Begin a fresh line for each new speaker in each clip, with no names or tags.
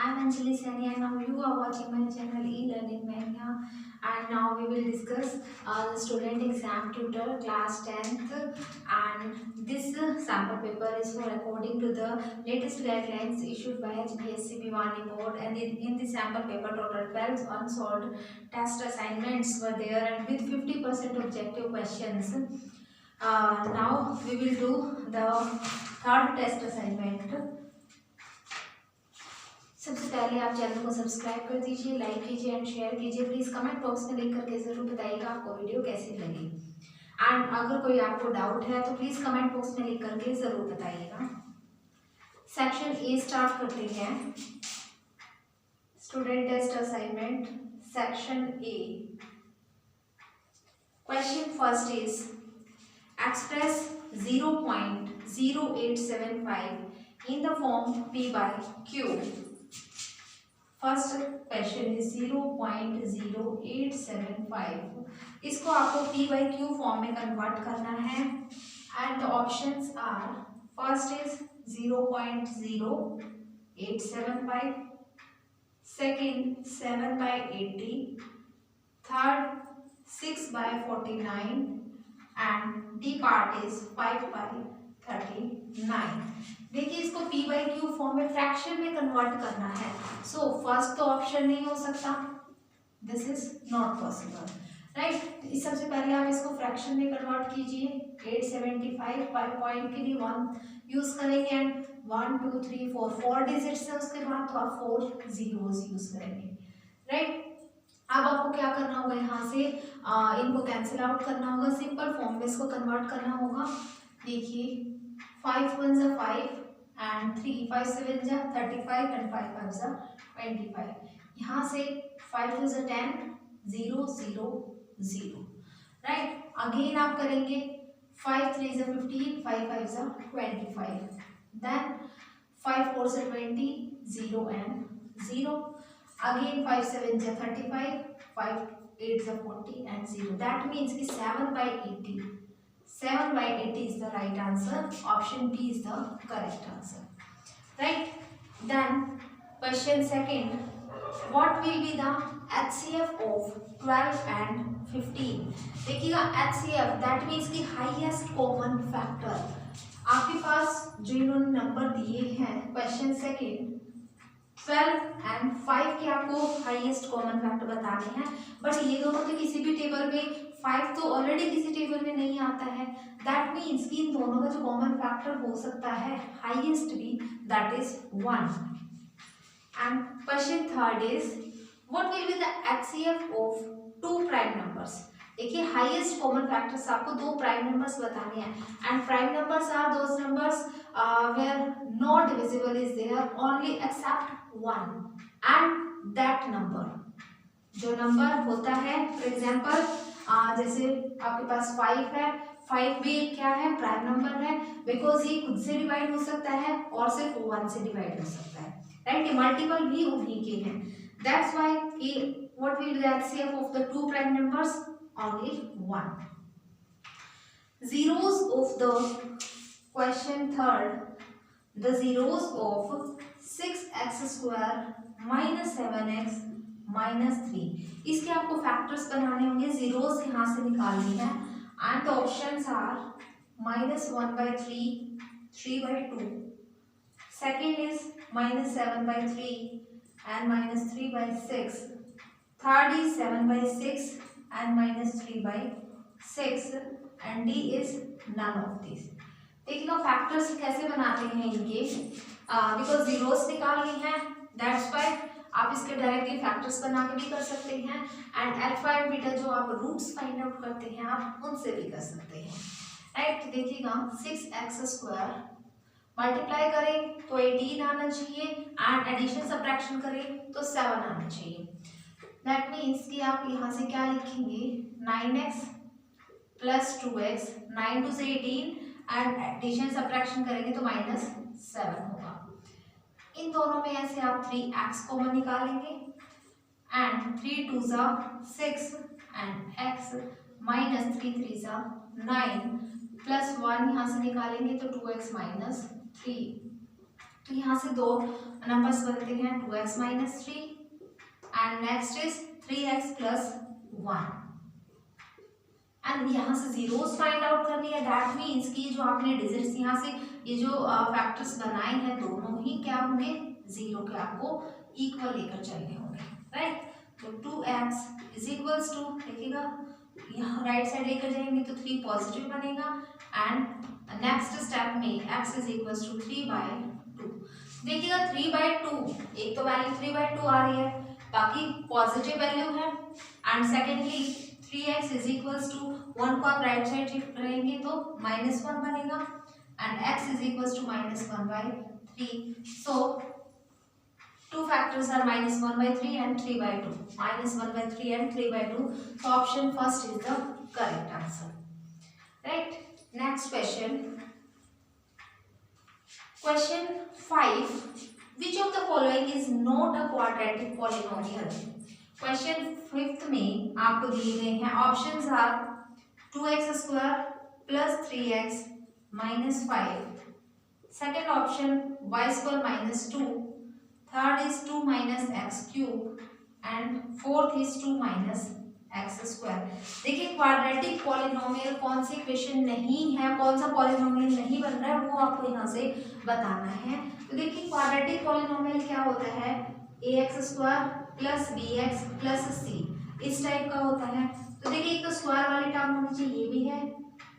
I'm Anjali Sani and now you are watching my channel E-Learning Mania, and now we will discuss the student exam tutor class 10th, and this sample paper is for according to the latest guidelines issued by HBSC Bhiwani board, and in the sample paper total 12 unsolved test assignments were there and with 50% objective questions. Now we will do the third test assignment. सबसे पहले आप channel को subscribe कर दीजिए, like कीजिए and share कीजिए। Please comment box में लिख करके ज़रूर बताइएगा आपको वीडियो कैसी लगी, एंड अगर कोई आपको डाउट है तो प्लीज़ कमेंट बॉक्स में लिख करके ज़रूर बताइएगा। सेक्शन ए स्टार्ट करते हैं। Student test assignment section A. Question first is express 0.0875 in the form P by Q. First question is 0.0875। इसको आपको P by Q फॉर्म में कन्वर्ट करना है and the options are first is 0.0875, second 7/80, third 6/49 and D part is 5/39। देखिए इसको P by Q form में fraction में convert करना है, सो फर्स्ट तो ऑप्शन नहीं हो सकता, this is not possible, right. सबसे पहले आप इसको फ्रैक्शन में कन्वर्ट कीजिए। 875 पॉइंट के लिए 1 यूज करेंगे एंड 1 2 3 4 डिजिट्स है, उसके बाद तो आप 4 zeros यूज करेंगे, राइट। अब आपको क्या करना होगा, यहाँ से इनको कैंसिल आउट करना होगा, सिंपल फॉर्म में इसको कन्वर्ट करना होगा। देखिए 5 1 जा 5 एंड 3 5 7 जा 35 एंड 5 5 जा 25। यहाँ से 5 2 जा 10 0 0 0, राइट। अगेन आप करेंगे 5 3 जा 15 5 5 जा 25, देन 5 4 जा 20 0 एंड 0, अगेन 5 7 जा 35 5 8 जा 40 एंड 0। दैट मीन्स कि 7/80 is the right answer. Option B is the correct answer, right? Then question second, what will be the HCF of 12 and 15? देखिएगा HCF that means कि highest common factor। आपके पास जो इन्होंने number दिए हैं question second 12 and 5 के आपको highest common factor बताने हैं, बट ये दोनों तो किसी भी टेबल में 5 तो ऑलरेडी किसी टेबल में नहीं आता है, दैट मीन्स कि इन दोनों का जो कॉमन फैक्टर हो सकता है हाईएस्ट भी, that is 1। And question third is what will be the HCF of 2 prime numbers. देखिए हाईएस्ट कॉमन फैक्टर्स आपको 2 प्राइम नंबर्स बताने हैं, and prime numbers are those numbers where no divisible is there only except 1 and that number. जो number होता है for example जैसे आपके पास 5 है, 5 भी क्या है प्राइम नंबर है, बिकॉज ये खुद से डिवाइड हो सकता है और सिर्फ 1 से डिवाइड हो सकता है, राइट। मल्टीपल भी उन्हीं के हैं, that's why what will be the HCF of the 2 prime numbers, only 1। zeros of the question third, the zeros of 6x square minus 7x minus 3, इसके आपको फैक्टर्स बनाने होंगे, जीरोस यहाँ से निकालनी है and the options are -1/3 3/2, second is -7/3 and -3/6, third is 7/6 and -3/6 and D is none of these। देखिएगा factors कैसे बनाते हैं इनके, बिकॉज जीरोस निकालनी है, दैट्स व्हाई आप इसके डायरेक्टली फैक्टर्स बना के भी कर सकते हैं, एंड अल्फा एंड बीटा जो आप रूट्स फाइंड आउट करते हैं आप उनसे भी कर सकते हैं, राइट। देखिएगा 6x स्क्वायर मल्टीप्लाई करें तो 18 आना चाहिए एंड एडिशन सब्ट्रैक्शन करें तो 7 आना चाहिए। दैट मीन्स कि आप यहाँ से क्या लिखेंगे 9x प्लस 2x, 9 2 से 18 एंड एडिशन सब्ट्रैक्शन करेंगे तो -7 होगा। इन दोनों में ऐसे आप 3x कॉमन निकालेंगे एंड 3 2 जा 6 एंड x -3 3 जा 9 प्लस 1 यहाँ से निकालेंगे तो 2x -3 तो यहाँ से दो नंबर्स बनते हैं 2x minus 3 and next is 3x plus 1 and यहाँ से जीरोस फाइंड आउट करनी है। दैट मीन्स कि जो आपने डिजिट्स यहाँ से ये जो फैक्टर्स बनाए हैं दोनों ही क्या होंगे, जीरो के आपको इक्वल लेकर चलने होंगे, राइट। तो 2x इज इक्वल्स टू, देखिएगा यहाँ राइट साइड लेकर जाएंगे तो 3 पॉजिटिव बनेगा एंड नेक्स्ट स्टेप में x इज इक्वल्स टू 3/2। देखिएगा 3/2, एक तो वैल्यू 3/2 आ रही है, बाकी पॉजिटिव वैल्यू है and secondly 3x is equals to 1 को आप राइट साइड शिफ्ट करेंगे तो -1 बनेगा and x is equals to -1/3। So two factors are -1/3 and 3/2. -1/3 and 3/2. So option first is the correct answer. Right. Next question. Question 5. Which of the following is not a quadratic polynomial? Question 5th में आपको दिए गए हैं options are 2x square plus 3x minus 5. Second option y square minus 2. Third is 2 minus x cube and fourth is 2 minus x square. देखिए quadratic polynomial कौन सी equation नहीं है, कौन सा पॉलिनोमियल नहीं बन रहा है वो आपको यहाँ से बताना है। तो देखिए क्वाड्रेटिक पॉलिनोमियल क्या होता है, ax square plus bx plus c, इस टाइप का होता है। तो देखिए एक तो स्क्वायर वाली टर्म होनी चाहिए, ये भी है,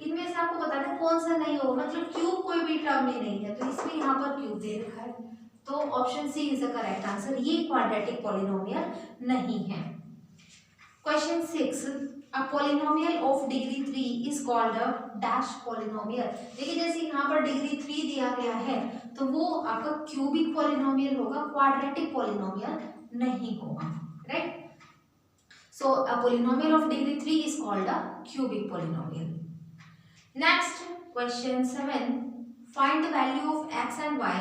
इनमें से आपको बताना है कौन सा नहीं होगा, मतलब क्यूब कोई भी टर्म में नहीं है तो इसमें यहाँ पर क्यूब दे रखा है तो option C is the correct answer, ये क्वाड्रेटिक पॉलिनोमियल नहीं है। Question 6, a polynomial of degree 3 is called a dash polynomial. देखिए जैसे यहाँ पर डिग्री 3 दिया गया है तो वो आपका क्यूबिक पॉलिनोमियल होगा, क्वाड्रेटिक पॉलिनोमियल नहीं होगा, right. So a polynomial of degree 3 is called a cubic polynomial. Next question 7, find the value of x and y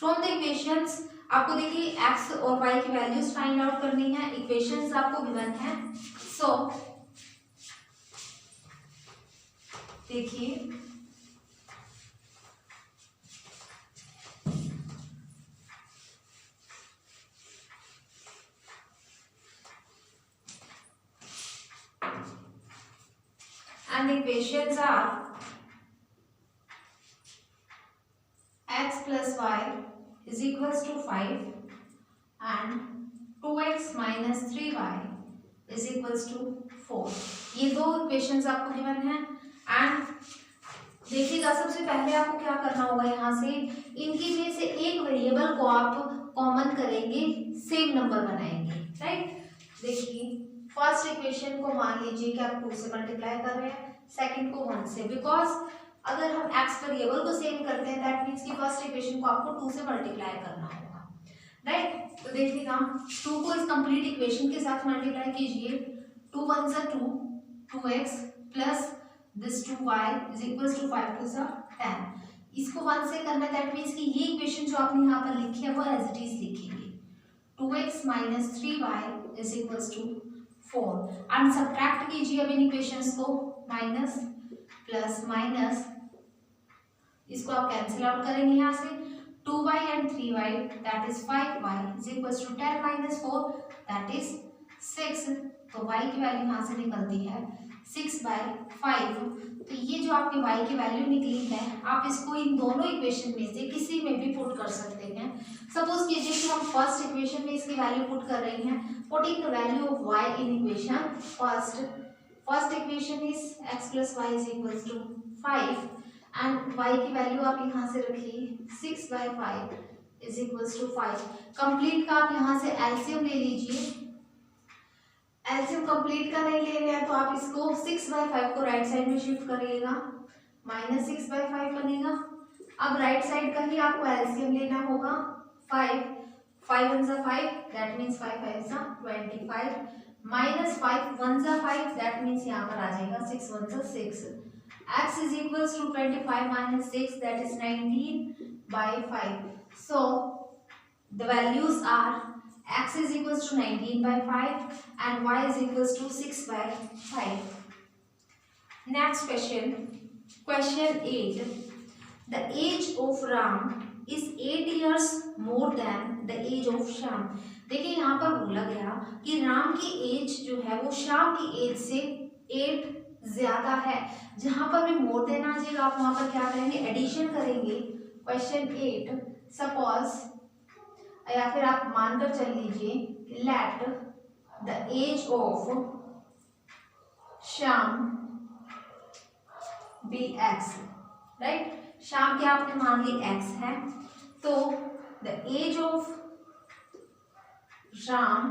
from the equations. आपको देखिए x और y की वैल्यूज फाइंड आउट करनी है, equations आपको given है। सो देखिए and equations are x plus y is equals to 5 and 2x minus 3y is equals to 4। ये दो इक्वेशंस आपको गिवन है एंड देखिएगा सबसे पहले आपको क्या करना होगा, यहाँ से इनकी में से एक वेरिएबल को आप कॉमन करेंगे, सेम नंबर बनाएंगे, राइट। देखिए फर्स्ट इक्वेशन को मान लीजिए कि आप 2 से मल्टीप्लाई कर रहे हैं, सेकंड को 1 से, बिकॉज अगर हम x वेरिएबल को सेम करते हैं दैट मीन्स कि फर्स्ट इक्वेशन को आपको 2 से मल्टीप्लाई करना होगा, राइट। तो देखिएगा 2 को इस कंप्लीट इक्वेशन के साथ मल्टीप्लाई कीजिए, 2 1 सा 2, 2x plus this 2y is equals to 5 2 सा 10। इसको 1 से करना दैट मीन्स कि ये इक्वेशन जो आपने यहाँ पर लिखी है वो एज इट इज लिखेंगे, 2x minus 3y is equals to 4 and subtract कीजिए अब इन इक्वेशंस को, माइनस प्लस माइनस, इसको आप कैंसिल आउट करेंगे यहाँ से, 2y and 3y that is 5y is equals to 10 minus 4 that is 6। तो y की वैल्यू यहाँ से निकलती है 6/5। तो ये जो आपकी y की वैल्यू निकली है आप इसको इन दोनों इक्वेशन में से किसी में भी पुट कर सकते हैं। सपोज कीजिए कि हम फर्स्ट इक्वेशन में इसकी वैल्यू पुट कर रहे हैं, putting the value of y in equation first equation is x plus y is equals to 5 and y की वैल्यू आप यहाँ से रखिए 6/5 इज इक्वल्स टू 5। कंप्लीट का आप यहाँ से एलसीएम ले लीजिए, एलसीएम कंप्लीट का नहीं ले रहे हैं तो आप इसको 6/5 को राइट साइड में शिफ्ट करिएगा, माइनस 6/5 बनेगा। अब राइट साइड का ही आपको एलसीएम लेना होगा, 5 1 सा 5 दैट मीन्स 5 5 सा 25 माइनस 5 1 सा 5 दैट मीन्स यहाँ पर आ जाएगा 6 1 सा 6। x is equals to 25 minus 6 that is 19/5. So the values are x is equals to 19/5 and y is equals to 6/5. Next question, question 8. The age of Ram is 8 years more than the age of Shyam. देखिए यहाँ पर बोला गया कि राम की as जो है वो श्याम की एज से 8 ज्यादा है। जहां पर भी मोर देन आ जाएगा आप वहां पर क्या करेंगे, एडिशन करेंगे। क्वेश्चन 8, सपोज या फिर आप मानकर चल लीजिए, let the age of Shyam be x, right. Shyam क्या आपने मान ली एक्स है, तो द एज ऑफ राम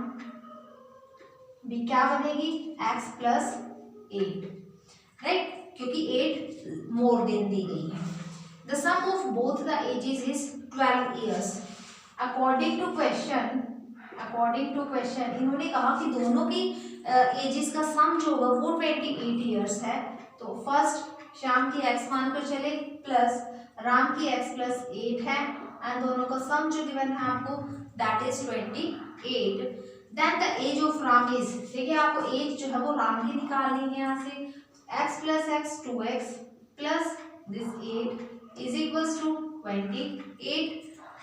भी क्या बनेगी, एक्स प्लस 8, राइट, क्योंकि 8 मोर देन दी गई है। The sum of both the ages is 12 years। According to question इन्होंने कहा कि दोनों की एजेस का सम जो होगा वो 28 years है। तो फर्स्ट श्याम की एक्स मानकर चले प्लस राम की एक्स प्लस 8 है, एंड दोनों का सम जो गिवन है आपको that is 28। Then the age of Ram is, देखिए आपको एज जो है वो राम की निकालनी है। यहाँ से x plus x 2x plus this 8 is equals to 28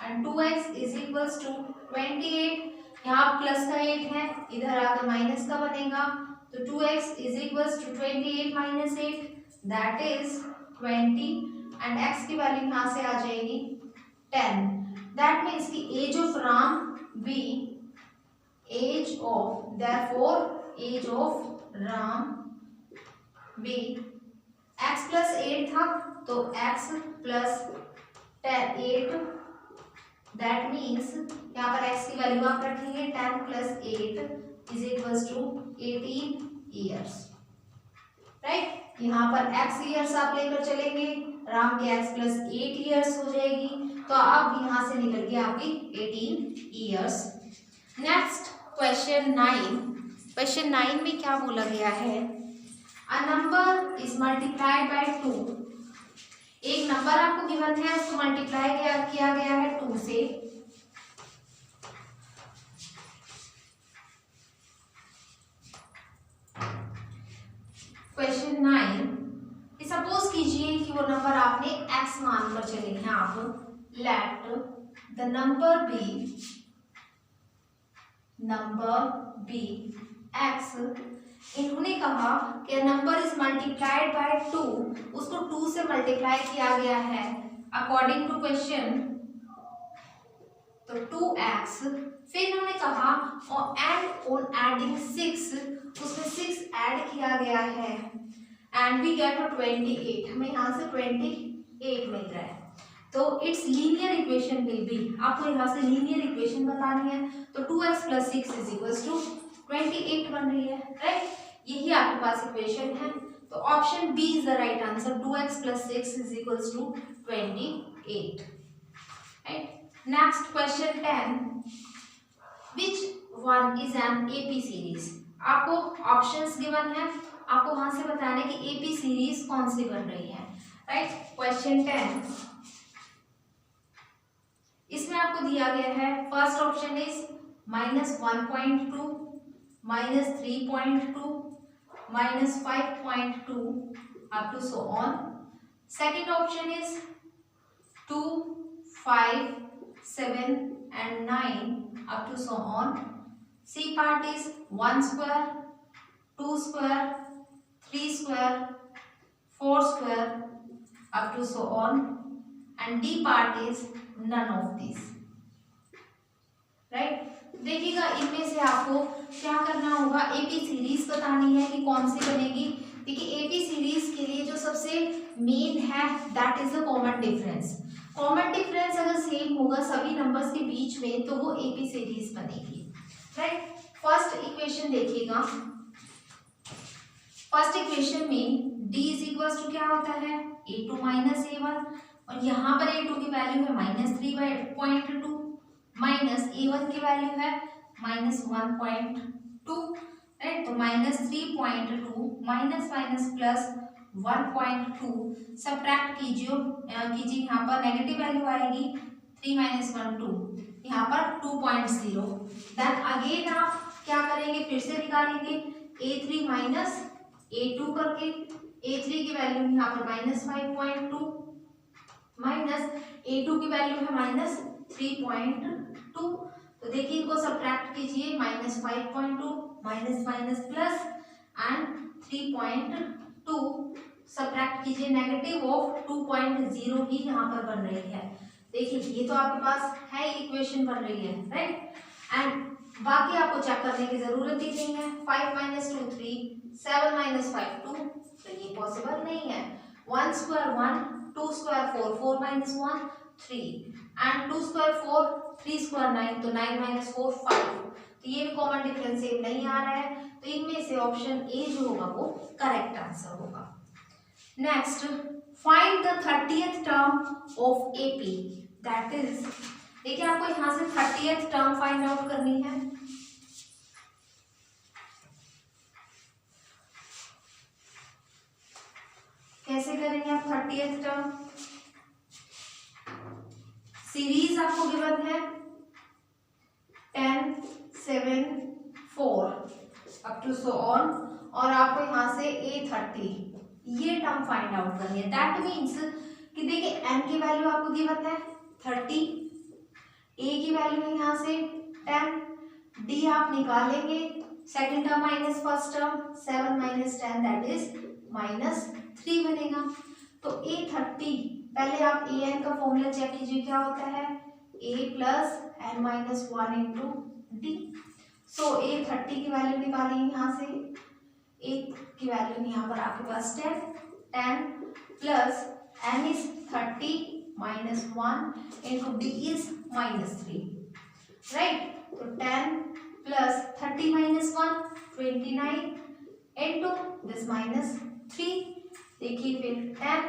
and 2x is equals to 28। यहाँ प्लस का 8 है, इधर आकर माइनस का बनेगा, तो 2x इज इक्वल्स टू 28 माइनस 8 दैट इज 20 एंड x की वैल्यू यहाँ से आ जाएगी 10। दैट मीन्स की age of Ram be age of, therefore age of Ram be x plus 8 था तो x प्लस 8, दैट मीन्स यहाँ पर x की वैल्यू आप रखेंगे 10 plus 8 is equals to 18 years, right. यहाँ पर x ईयर्स आप लेकर चलेंगे, राम के x प्लस 8 years हो जाएगी, तो अब यहाँ से निकल के आपकी 18 years। Next question 9। क्वेश्चन 9 में क्या बोला गया है, a number is multiplied by 2। एक नंबर आपको गिवन है, उसको मल्टीप्लाई किया गया है 2 से। क्वेश्चन 9, सपोज कीजिए कि वो नंबर आपने x मानकर चले हैं आप, let the number be x। इन्होंने कहा कि नंबर इज मल्टीप्लाइड बाय 2, उसको 2 से मल्टीप्लाई किया गया है अकॉर्डिंग टू क्वेश्चन, तो 2x। फिर इन्होंने कहा एंड ऑन एडिंग 6, उसमें 6 ऐड किया गया है एंड वी गेट 28, हमें यहाँ से 28 मिल रहा है। तो it's linear equation will be, आपको यहाँ से लीनियर इक्वेशन बतानी है, तो 2x plus 6 is equals to 28 बन रही है, राइट। यही आपके पास इक्वेशन है, तो option B is the right answer, 2x plus 6 is equals to 28, right. Next question 10, which one is an AP series. आपको ऑप्शंस गिवन है, आपको वहां से बताना है कि एपी सीरीज कौन सी बन रही है, राइट। क्वेश्चन 10, इसमें आपको दिया गया है, first option is -1.2, -3.2, -5.2 up to so on. Second option is 2, 5, 7 and 9 up to so on. C part is 1 square, 2 square, 3 square, 4 square up to so on, and D part is none of these, right। देखिएगा इनमें से आपको क्या करना होगा, AP series बतानी है कि कौन सी बनेगी। देखिए एपी सीरीज के लिए जो सबसे मेन है that is the common difference. Common difference अगर सेम होगा सभी नंबर्स के बीच में तो वो एपी सीरीज बनेगी, राइट। फर्स्ट इक्वेशन देखिएगा, फर्स्ट इक्वेशन में d इज इक्वल टू क्या होता है, a2 माइनस a1, और यहाँ पर a2 की वैल्यू है -3.2 माइनस a1 की वैल्यू है -1.2, राइट। तो -3.2 माइनस माइनस प्लस 1.2 सब्ट्रैक्ट कीजिए यहाँ पर नेगेटिव वैल्यू आएगी 3 - 1 2, यहाँ पर 2.0। देन अगेन आप क्या करेंगे, फिर से निकालेंगे a3 माइनस a2 करके, a3 की वैल्यू यहाँ पर -5.2 माइनस A2 की वैल्यू है -3.2, तो देखिए इनको सब्ट्रैक्ट कीजिए, -5.2 minus minus plus and 3.2 subtract कीजिए, नेगेटिव ऑफ 2.0 ही यहाँ पर बन रही है। देखिए ये तो आपके पास है, इक्वेशन बन रही है, राइट। एंड बाकी आपको चेक करने की जरूरत ही नहीं है। 5 - 2 3, 7 - 5 2, तो ये पॉसिबल नहीं है। 1 square 1, 2 square 4, 4 - 1 3, and 2 square 4, 3 square 9, तो 9 - 4 5, तो ये भी कॉमन डिफरेंस सेम नहीं आ रहा है, तो इनमें से ऑप्शन ए जो होगा वो करेक्ट आंसर होगा। Next, find the 30th term of AP, that is, देखिए आपको यहां से 30th टर्म फाइंड आउट करनी है। कैसे करेंगे आप 30th टर्म? सीरीज आपको गिवन है 10 7 4 अप टू सो ऑन, और आपको यहां से A30 ये टर्म फाइंड आउट करनी है। दैट मीन्स कि देखिए n की वैल्यू आपको गिवन है 30, a की वैल्यू है यहाँ से 10, d आप निकालेंगे, second term minus first term, 7 - 10 that is -3 बनेगा। तो A30, पहले आप an का फॉर्मूला चेक कीजिए क्या होता है, a + n - 1 into d। So A30 की वैल्यू निकालेंगे यहाँ से, a की वैल्यू यहाँ पर आपके पास 10 plus n is 30 - 1 into d is -3, right. तो 10 प्लस 30 - 1 29 इंटू दिस -3, देखिए फिर 10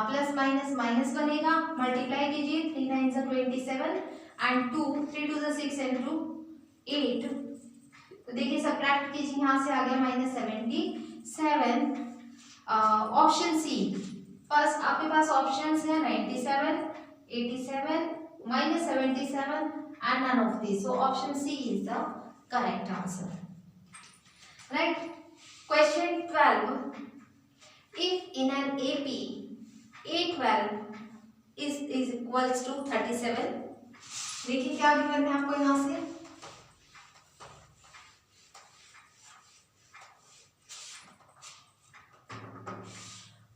प्लस माइनस माइनस बनेगा, मल्टीप्लाई कीजिए, 3 9 = 27 एंड 2 3 2 6 इंटू 8, तो देखिए सब्ट्रैक्ट कीजिए, यहाँ से आ गया -77। ऑप्शन सी, फर्स्ट आपके पास ऑप्शंस है 97 87 -77 and none of this, so option C is the correct answer, right. Question 12, if in an AP A12 is equals to 37, देखिए क्या गिवन है आपको यहाँ से,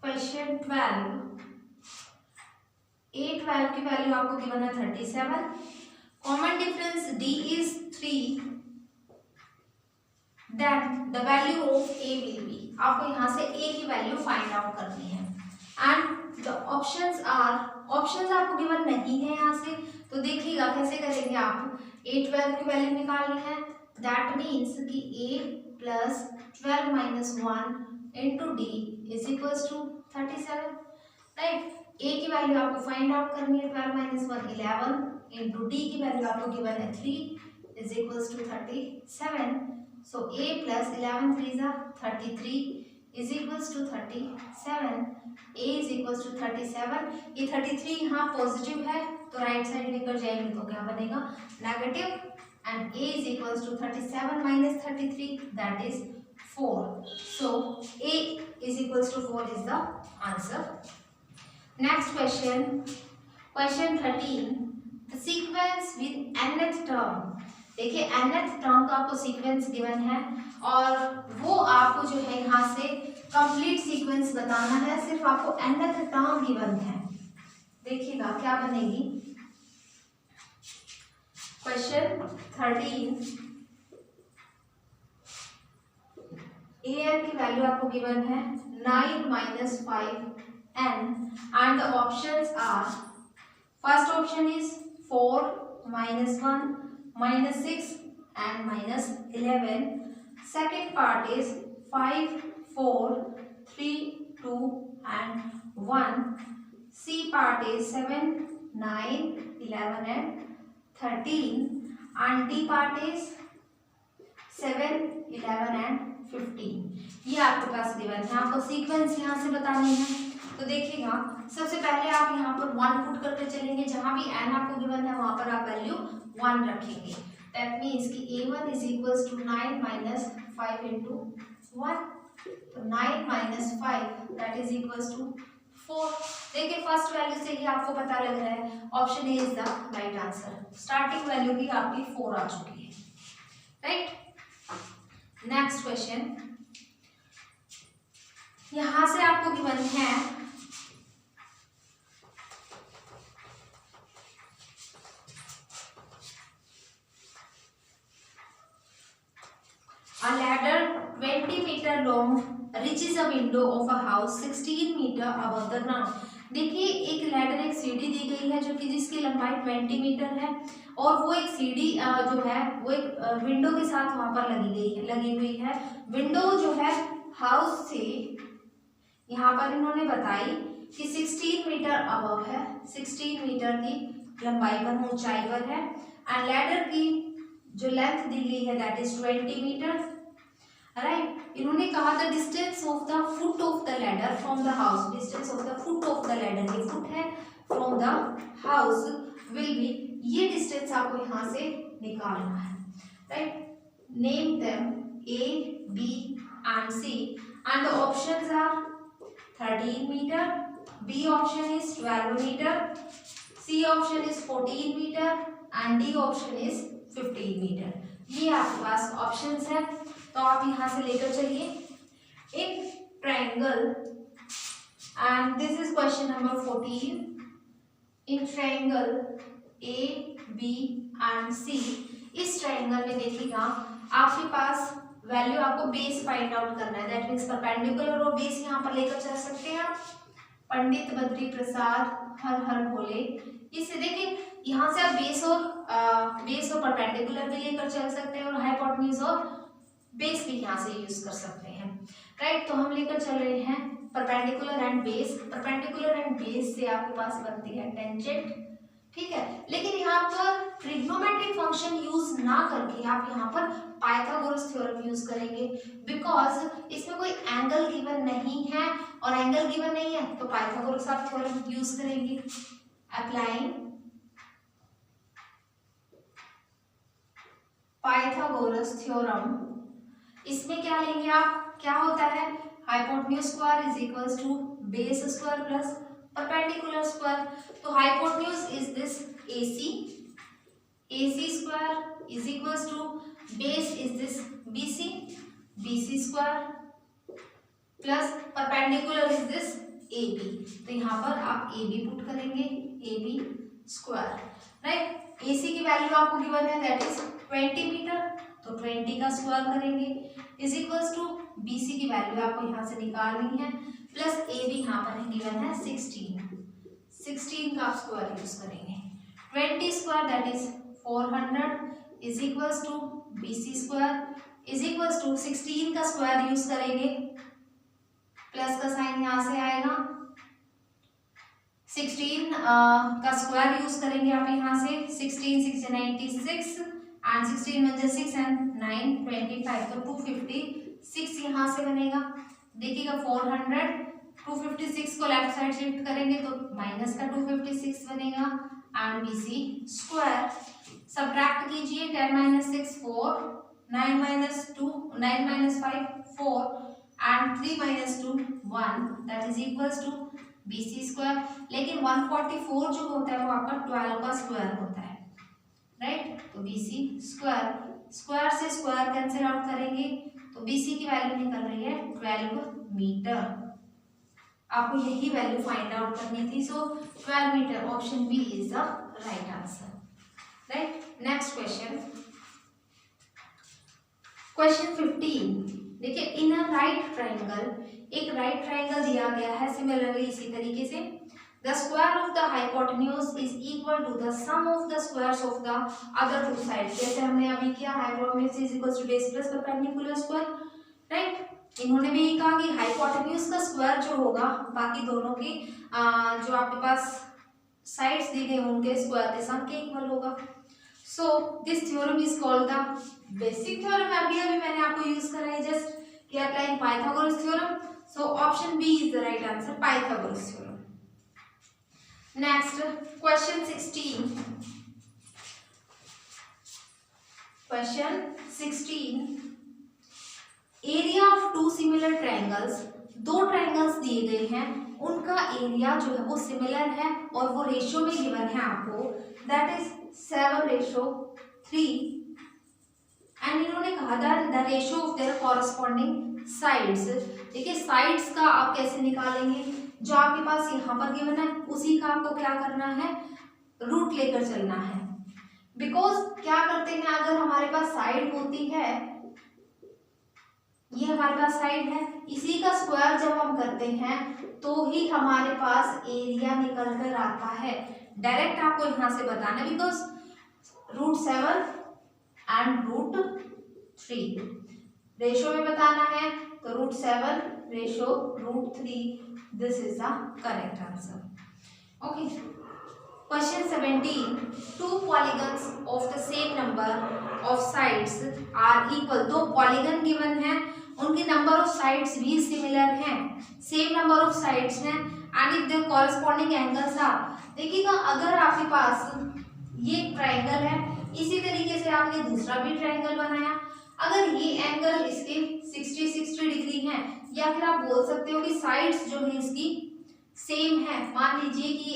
क्वेश्चन 12, A12 की वैल्यू आपको गिवन है 37, common difference D is 3, then the value of A will be, आपको यहाँ से A की वैल्यू फाइंड आउट करनी है। एंड द ऑप्शंस आपको गिवन नहीं है यहाँ से, तो देखिएगा कैसे करेंगे आप, A12 की वैल्यू निकालनी है, दैट मीन्स कि A + 12 - 1 into D is equals to 37, right. A की वैल्यू आपको फाइंड आउट करनी है, 12 - 1 11 इंटू D की वैल्यू आपको गिवन है 3 is equals to 37, so A + 11 3 = 33 is equals to 37, A is equals to 37, ये 33 यहाँ पॉजिटिव है तो राइट साइड लेकर जाएंगे तो क्या बनेगा, negative, and A is equals to 37 - 33 that is 4, so A is equals to 4 is the answer. Next question, question 13, the sequence with nth term, देखिए nth टर्म का आपको सीक्वेंस गिवन है और वो आपको जो है यहाँ से कंप्लीट सीक्वेंस बताना है, सिर्फ आपको nth टर्म गिवन है। देखिएगा क्या बनेगी, क्वेश्चन 13, an की वैल्यू आपको गिवन है 9 - 5n and the options are, first option is 4 - 1 -6 and -11, second part is 5 4 3 2 and 1, C part is 7 9 11 and 13 and D part is 7 11 and 15, ये आपके पास गिवन है। आपको सीक्वेंस यहाँ से बतानी है, तो देखिएगा सबसे पहले आप यहाँ पर 1 पुट करके चलेंगे, जहां भी n आपको गिवन है वहां पर आप वैल्यू 1 रखेंगे, दैट मीन्स कि A1 is equals to 9 - 5 into 1, तो 9 - 5 दैट इज इक्वल्स टू 4। देखिए फर्स्ट वैल्यू से ही आपको पता लग रहा है option A is the right answer. Starting value भी आपकी 4 आ चुकी है, राइट। नेक्स्ट क्वेश्चन, यहां से आपको गिवन है a ladder 20 meter long reaches a window of a house 16 meter above the ground। देखिए एक लैडर, एक सीढ़ी दी गई है जो कि जिसकी लंबाई 20 मीटर है और वो एक सीढ़ी जो है वो एक विंडो के साथ वहां पर लगी हुई है। विंडो जो है हाउस से यहाँ पर इन्होंने बताई कि 16 मीटर अबव है, 16 मीटर की लंबाई पर, ऊंचाई पर है। एंड लैडर की जो लेंथ दी गई है दैट इज 20 मीटर, राइट। इन्होंने कहा the distance of the foot of the ladder from the house, distance of the foot of the ladder, ये फुट है, from the house will be, ये distance आपको यहाँ से निकालना है, right. Name them A, B and C and the options are 13 meter, B option is 12 meter, C option is 14 meter and D option is 15 meter। ये आपके पास options है तो आप यहाँ से लेकर चलिए। In triangle, and this is question number 14, in triangle A, B and C, इस ट्रायंगल में देखिएगा आपके पास वैल्यू, आपको बेस फाइंड आउट करना है, दैट मीन्स परपेंडिकुलर और बेस यहाँ पर लेकर चल सकते हैं आप। पंडित बद्री प्रसाद हर हर भोले, इससे देखिए यहाँ से आप बेस और परपेंडिकुलर भी लेकर चल सकते हैं और हाइपोटेन्यूज और बेस भी यहाँ से यूज कर सकते हैं, राइट। तो हम लेकर चल रहे हैं perpendicular and base. Perpendicular and base से आपके पास बनती है टेंजेंट, ठीक है। लेकिन यहाँ पर ट्रिग्नोमेट्रिक फंक्शन यूज ना करके आप यहाँ पर पाइथागोरस थ्योरम यूज करेंगे, बिकॉज इसमें कोई एंगल गिवन नहीं है और एंगल गिवन नहीं है तो पाइथागोरस आप थ्योरम यूज करेंगे। अप्लाइंग पाइथागोरस थ्योरम, इसमें क्या लेंगे आप, क्या होता है, hypotenuse square is equals to base square plus perpendicular square. तो hypotenuse is this AC, AC square is equals to base is this BC, BC square plus perpendicular is this AB। तो यहाँ पर आप AB पुट करेंगे, AB square, right. AC की value आपको given है that is 20 metre, तो 20 का स्क्वायर करेंगे इज इक्वल्स टू BC की वैल्यू आपको यहाँ से निकालनी है प्लस AB यहाँ पर गिवन है 16 का आप स्क्वायर यूज करेंगे। 20 square that is 400 is equals to BC square is equals to 16 का स्क्वायर यूज करेंगे, प्लस का साइन यहाँ से आएगा, 16 का स्क्वायर यूज करेंगे आप यहाँ से, 16 6 96 एंड 16 1 6 एंड 9 25, तो 256 यहाँ से बनेगा। देखिएगा 400, 256 को लेफ्ट साइड शिफ्ट करेंगे तो माइनस का 256 बनेगा एंड BC स्क्वायर। सब्ट्रैक्ट कीजिए, 10 - 6 4, 9 - 2 9 - 5 4 and 3 - 2 1 that is equals to BC square. लेकिन 144 जो होता है वो आपका 12 का स्क्वायर होता है, राइट। तो BC स्क्वायर, स्क्वायर से स्क्वायर कैंसिल आउट करेंगे तो BC की वैल्यू निकल रही है 12 मीटर। आपको यही वैल्यू फाइंड आउट करनी थी, so 12 metre, option B is the right answer, right. Next question, question 15। देखिए इन अ राइट ट्रायंगल, एक राइट ट्रायंगल दिया गया है, सिमिलरली इसी तरीके से the square of the hypotenuse is equal to the sum of the squares of the other two sides। जैसे हमने अभी किया, hypotenuse is equal to base plus perpendicular square, right. इन्होंने भी ये कहा कि हाइपोटेन्यूज का स्क्वायर जो होगा बाकी दोनों की जो आपके पास साइड्स दी गई उनके स्क्वायर के सम के इक्वल होगा। So this theorem is called the basic theorem. अभी मैंने आपको यूज करा है जस्ट कि applying Pythagoras theorem, so option B is the right answer, Pythagoras theorem. Next question 16। Question 16, area of two similar triangles, दो triangles दिए गए हैं उनका एरिया जो है वो सिमिलर है और वो रेशियो में गिवन है आपको, दैट इज 7:3 एंड इन्होंने कहा था the ratio of their corresponding sides. देखिए साइड्स का आप कैसे निकालेंगे, जो आपके पास यहाँ पर गिवन है उसी का आपको क्या करना है, रूट लेकर चलना है। बिकॉज क्या करते हैं, अगर हमारे पास साइड होती है, ये हमारे पास साइड है, इसी का स्क्वायर जब हम करते हैं तो ही हमारे पास एरिया निकल कर आता है। डायरेक्ट आपको यहां से बताना है, बिकॉज √7 एंड √3 रेशो में बताना है, तो √7 ratio √3, this is the correct answer. Okay, question 17, two polygons of the same number of sides are equal. दो पॉलीगन गिवन है, उनके नंबर ऑफ साइड्स भी सिमिलर हैं, सेम नंबर ऑफ साइड्स हैं and if their corresponding angles are. देखिएगा अगर आपके पास ये ट्रायंगल है, इसी तरीके से आपने दूसरा भी ट्रायंगल बनाया, अगर ये एंगल इसके 60 डिग्री है, या फिर आप बोल सकते हो कि साइड्स जो है इसकी सेम है, मान लीजिए कि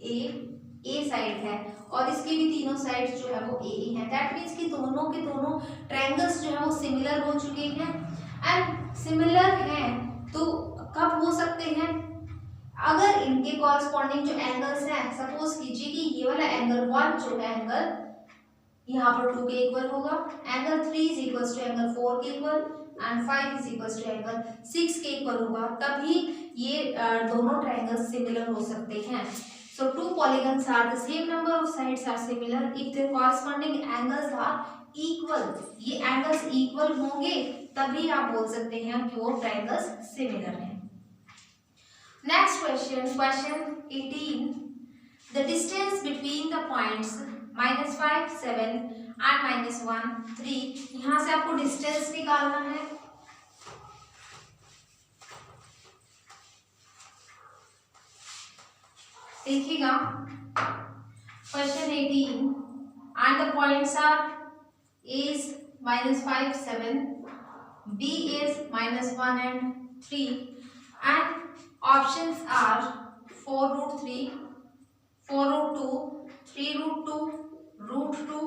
ये ए साइड है और इसकी भी तीनों साइड्स जो है वो ए है, दैट मीन्स कि दोनों के दोनों ट्रायंगल्स जो है वो सिमिलर हो चुके हैं। एंड सिमिलर हैं तो कब हो सकते हैं, अगर इनके कॉरस्पॉन्डिंग जो एंगल्स हैं, सपोज कीजिए कि ये वाला एंगल 1 जो है एंगल यहाँ पर 2 के इक्वल होगा, angle 3 is equal to angle 4 के equal and 5 is equal to angle 6 के इक्वल होगा, तभी ये दोनों ट्रायंगल्स सिमिलर हो सकते हैं। So two polygons are the same number of sides are similar if their corresponding angles are equal। ये angles equal होंगे तभी आप बोल सकते हैं कि वो triangles similar हैं। Next question, question 18, the distance between the points -5, 7 and -1, 3। यहाँ से आपको distance निकालना है। देखिएगा question 18 and the points are A is -5, 7, B is -1 and 3 and options are 4√3, 4√2, 3√2, √2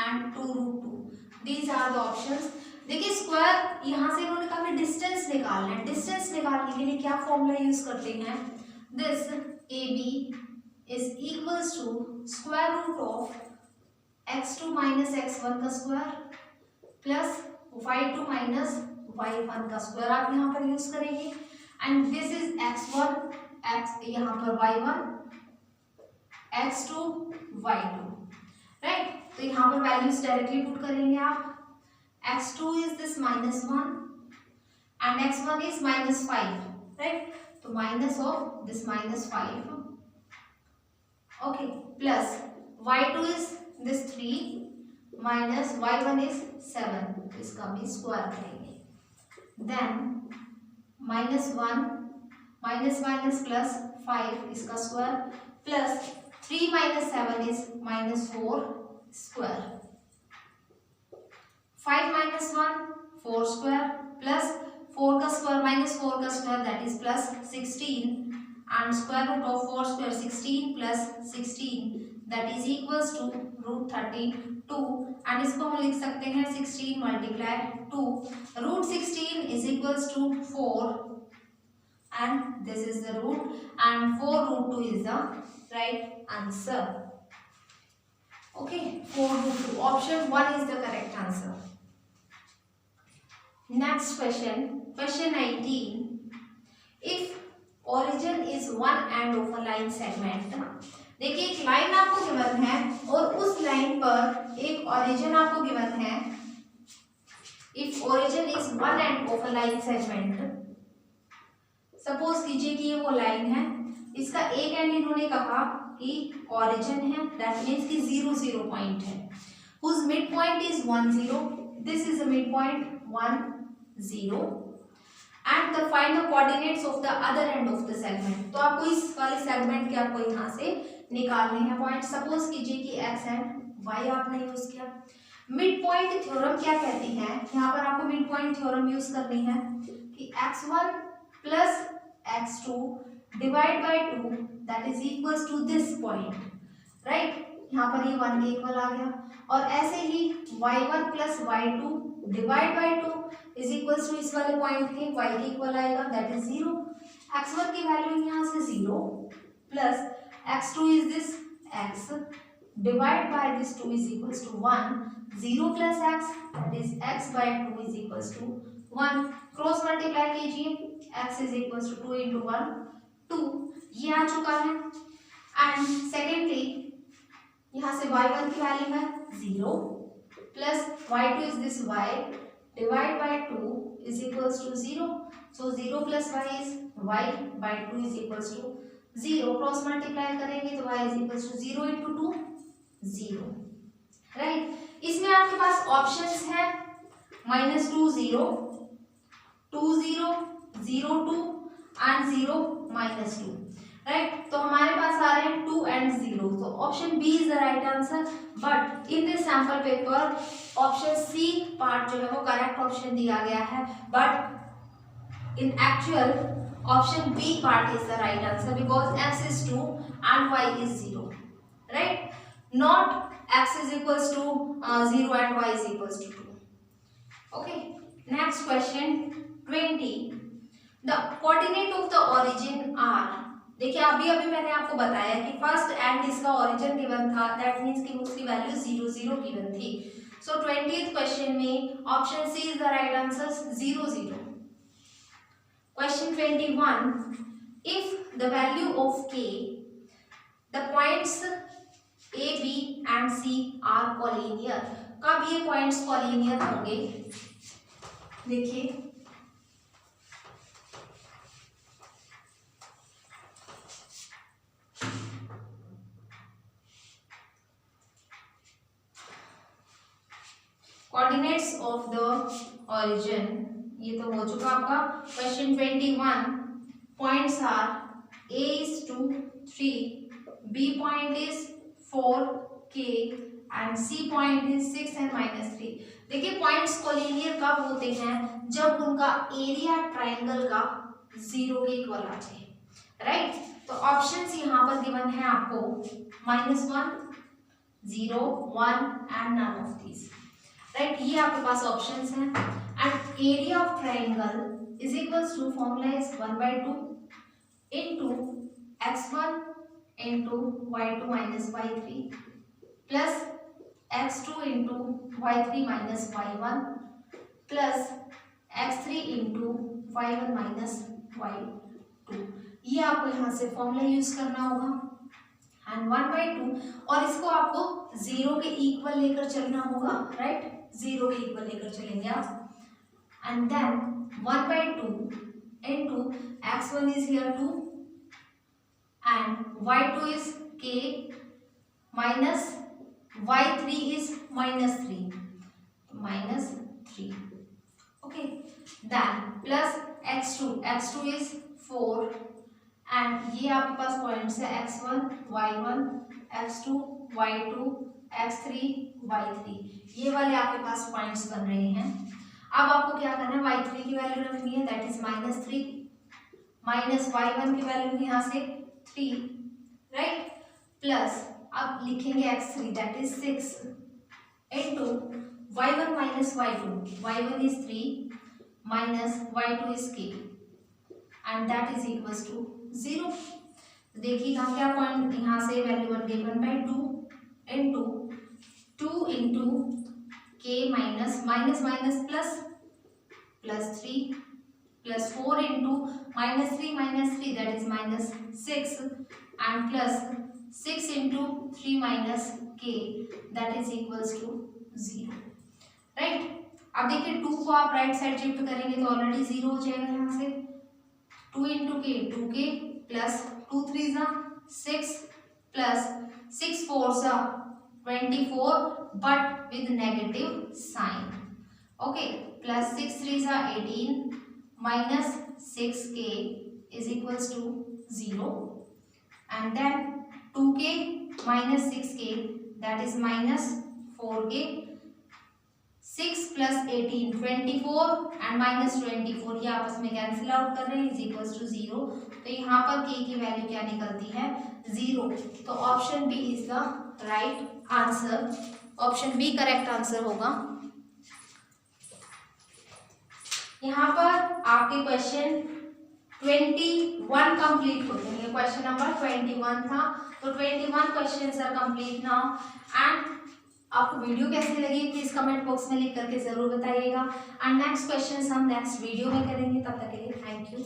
and 2√2। These are the options। देखिए स्क्वायर यहाँ से इन्होंने कहा डिस्टेंस निकालना है, डिस्टेंस निकालने के लिए क्या फॉर्मूला यूज करते हैं, this AB is equals to square root of x2 minus x1 का square plus y2 minus y1 का स्क्वायर आप यहाँ पर यूज करेंगे and this is x1, x यहाँ पर y1, x2, y2, राइट। तो यहाँ पर वैल्यूज डायरेक्टली पुट करेंगे आप, x2 is this -1 and x1 is -5, right. तो minus of this -5, okay, plus y2 is this 3 minus y1 is 7, तो इसका भी स्क्वायर करेंगे। देन -1 माइनस माइनस प्लस 5 इसका square plus 3 - 7 is -4 square, 5 - 1 4 square plus 4 का square -4 का square that is plus 16 and square root of 4 square 16 plus 16 that is equals to √32 and इसको हम लिख सकते हैं 16 multiply 2, √16 is equals to 4 and this is the root and 4√2 is the right answer। Okay, 4√2, option 1 is the correct answer। Next question, question 19, if origin is one end of a line segment। देखिए एक line आपको given है और उस line पर एक origin आपको given है, if origin is one end of a line segment, suppose कीजिए कि ये वो लाइन है, इसका एक एंड इन्होंने कहा कि origin है, दैट मीन्स कि 0 0 पॉइंट है, whose midpoint is 1 0, this is a midpoint 1 0 and the find the coordinates of the other end of the segment। तो आपको इस वाले सेगमेंट के आपको यहाँ से निकालने हैं पॉइंट। सपोज कीजिए कि x एंड y आपने यूज किया। मिड पॉइंट थ्योरम क्या कहती है, यहाँ पर आपको मिड पॉइंट थ्योरम यूज करनी है कि x1 plus x2 divide by 2 that is equals to this point, right. यहाँ पर ये 1 के इक्वल आ गया। और ऐसे ही y1 plus y2 divide by 2 is equals to इस वाले पॉइंट के y के इक्वल आएगा दैट इज 0। x1 की वैल्यू यहाँ से 0 plus x2 is this x divide by this 2 is equals to 1। 0 plus x that is x by 2 is equals to 1। Cross multiply कीजिए, x is equals to 2 into 1 2, ये आ चुका है। And secondly यहाँ से y1 की value है 0 plus y2 is this y divide by 2 is equals to 0। So 0 plus y is y by 2 is equals to 0। Cross multiply करेंगे तो y is equals to 0 into 2 0, right. इसमें आपके पास options है -2 0 2 0 0 2 एंड 0 -2, राइट। तो हमारे पास आ रहे हैं 2 एंड 0, तो option B is the right answer. But in this sample paper option C part जो है वो करेक्ट ऑप्शन दिया गया है, but in actual option B part is the right answer because x is 2 and y is 0, right, not x is equals to 0 and y is equals to 2. Okay, next question 20. The coordinate of the origin are, देखिए अभी मैंने आपको बताया कि first and इसका origin given था, that means कि उसकी वैल्यू 0 0 गिवन थी। सो 20th क्वेश्चन में option C is the right answer 0 0। Question 21, if the value of k, the points a b and c are collinear, कब ये पॉइंट्स कोलिनियर होंगे? देखिए कोऑर्डिनेट्स ऑफ द ओरिजिन, ये तो हो चुका आपका। Question 21, points are a is 2 3, b point is 4 k and c point is 6 and -3। देखिए पॉइंट्स कोलिनियर कब होते हैं? जब उनका एरिया ट्रायंगल का 0 के इक्वल आ जाए, राइट। तो ऑप्शंस यहाँ पर गिवन है आपको -1 0 1 and none of these, right. ये आपके पास ऑप्शंस हैं। And area of triangle is equals to formula is 1/2 into x1 into y2 minus y3 plus x2 into y3 minus y1 plus x3 into y1 minus y2। ये आपको यहाँ से formula use करना होगा। एंड 1/2, और इसको आपको 0 के इक्वल लेकर चलना होगा, राइट। 0 के इक्वल लेकर चलेंगे आप। And then 1/2 into x1 is here 2 and y2 is k minus y3 is -3 okay. Then plus x2 is 4 and ये आपके पास पॉइंट्स है x1 y1 x2 y2 x3 y3, ये वाले आपके पास पॉइंट्स बन रहे हैं। अब आपको क्या करना है, y3 की वैल्यू रखनी है दैट इज -3 माइनस y1 की वैल्यू यहाँ से 3, राइट। प्लस अब लिखेंगे x3 that is 6 into y1 minus y1 is 3 minus y2 is k and that is equals to 0। देखिएगा क्या पॉइंट यहाँ से वैल्यू बन गई 1/2 into 2 into k minus plus 3 plus 4 into -3 that is -6 and plus 6 into 3 minus k that is equals to 0, right. अब देखिए 2 को आप राइट साइड शिफ्ट करेंगे तो ऑलरेडी 0 हो जाएगा यहाँ से। 2 into k 2k plus 2 3 6 plus 6 4 24 but with negative sign, okay. Plus 6 3 18 minus 6k is equals to 0 and then 2k minus 6k that is -4k, 6 plus 18 24 and minus 24 ये आपस में cancel out कर रहे हैं इज इक्वल टू 0। तो यहाँ पर k की वैल्यू क्या निकलती है 0। तो option B is the right answer. Option B correct answer होगा। यहाँ पर आपके क्वेश्चन 21 कंप्लीट होते हैं। क्वेश्चन नंबर 21 था, तो 21 questions are complete now. And आपको वीडियो कैसी लगी प्लीज कमेंट बॉक्स में लिख करके जरूर बताइएगा। एंड नेक्स्ट क्वेश्चंस हम नेक्स्ट वीडियो में करेंगे। तब तक के लिए थैंक यू।